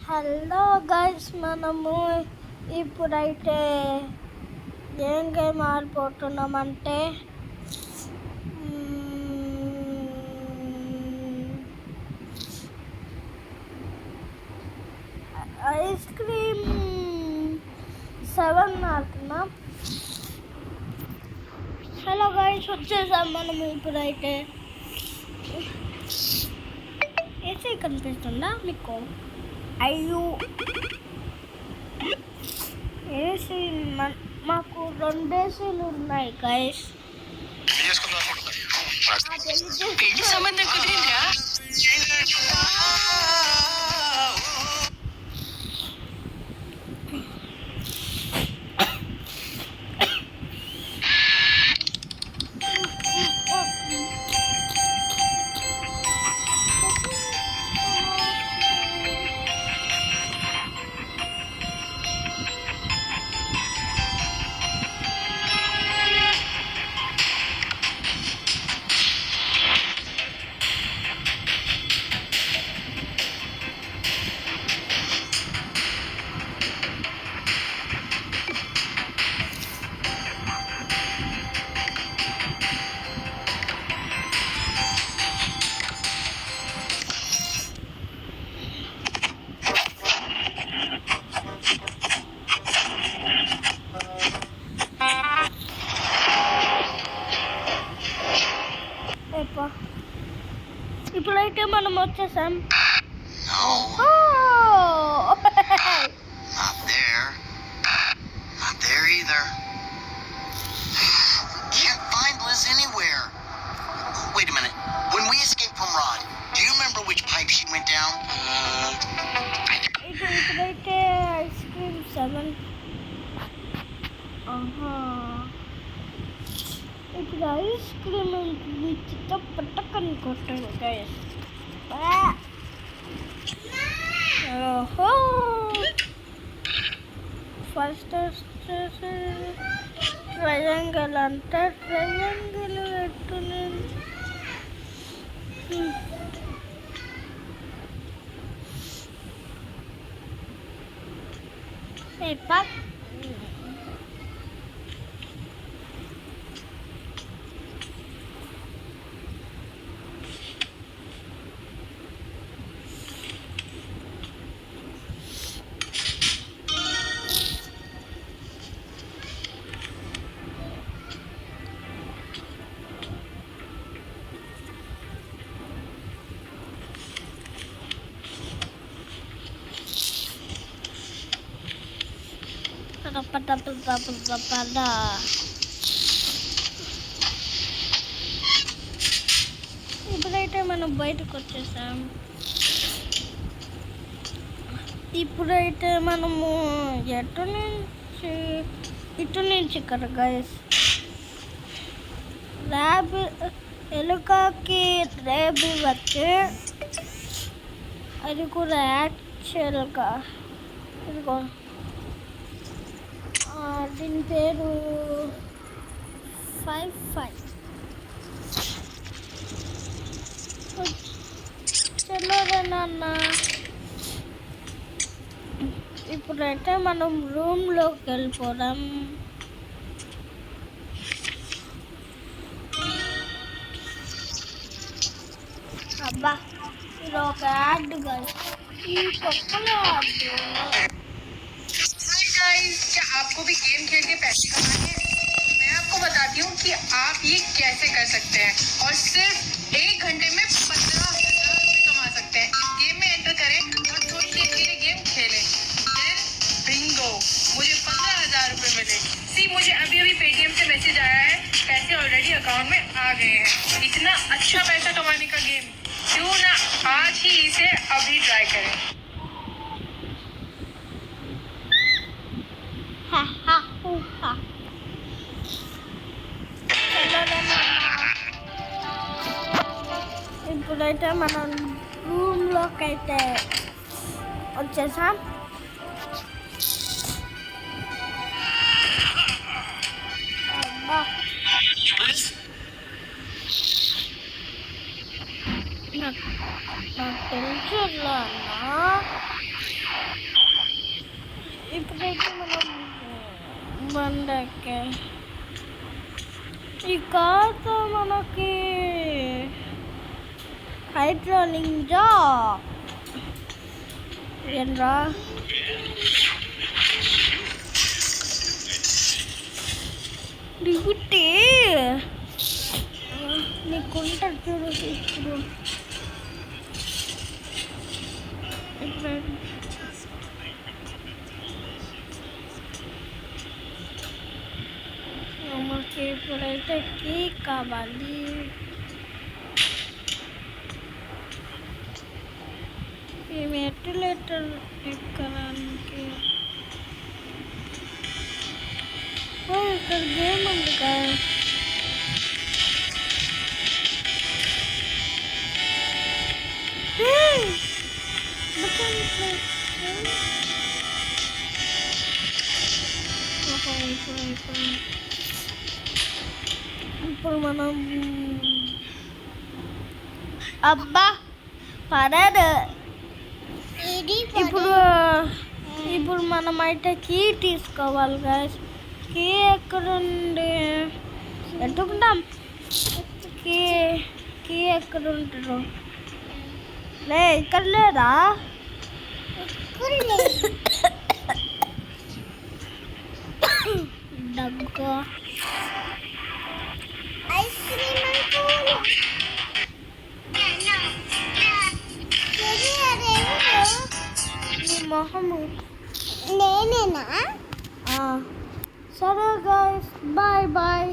Hello guys, మనము ఇప్పుడైతే ఏం గేమ్ ఆడిపోతున్నామంటే ఐస్ క్రీమ్ 7 ఆడుతున్నాం. హలో గైస్, వచ్చేసాం మనము. ఇప్పుడైతే ఏసీ కనిపిస్తుందా మీకు? అయ్యో, ఏసీ మాకు 2 ఏసీలు ఉన్నాయి గైస్. సంబంధం కుదిరిందా? ఇప్పుడైతే మనం వచ్చేసాం. Wait a minute. When we escaped from Rod, do you remember which pipe she went down? ఇప్పుడైతే ఐస్ క్రీమ్ 7. ఇప్పుడు ఐస్ క్రీమ్ చిత్త పట్టకని కొట్టాను గైస్. ఓహో, ఫస్ట్ వచ్చేసి ట్రయాంగిల్ అంటే ట్రయాంగిల్ పెట్టున్నాను. ఇప్పుడైతే మనం బయటకు వచ్చేసాం. ఇప్పుడైతే మనము ఇటు నుంచి ఇక్కడ గైస్ ల్యాబ్ ఎలుకకి రేబి వచ్చి అది కూడా యాక్చువల్గా ఇదిగో దీని పేరు 55. చల్లరా నాన్న. ఇప్పుడైతే మనం రూమ్లోకి వెళ్ళిపోదాం. అబ్బా, ఇది ఒక యాడ్ గైస్, ఈ పక్కన యాడ్. क्या आपको भी गेम खेल के पैसे कमाने हैं? मैं आपको बताती हूँ कि आप ये कैसे कर सकते हैं और सिर्फ 1 घंटे में 15,000 रुपये कमा सकते हैं. इस गेम में एंटर करें और थोड़ी देर के लिए गेम खेलें. देन बिंगो, मुझे 15,000 रुपये मिले. मुझे अभी पेटीएम से मैसेज आया है, पैसे ऑलरेडी अकाउंट में आ गए हैं. इतना अच्छा पैसा कमाने का गेम, क्यों ना आज ही इसे अभी ट्राई करें. ఇప్పుడైతే మనం రూమ్లోకి అయితే వచ్చేసాం. నాకు తెలుసు అన్నా. ఓకే ఈ కార్తో మనకి హైడ్రోలింజా ఏంట్రా దిగుతే నీకుంటాడు చూడు ఇప్పుడు మాకు ఇప్పుడైతే కీ కావాలి ఈ వెంటిలేటర్ ఎక్కడానికి ఇక్కడ గేమ్ ఉంది కదా ఇప్పుడు మనం అబ్బా పడదు ఇప్పుడు మనం అయితే కీ తీసుకోవాలి గాయస్ కీ ఎక్కడుంది ఎత్తుకుంటాం కీ కీ ఎక్కడ ఉంటారు లే ఇక్కడ లేదా దగ్గు ఐస్ క్రీమ్ నీ మొహము నేనేనా సరే గాయస్ బాయ్ బాయ్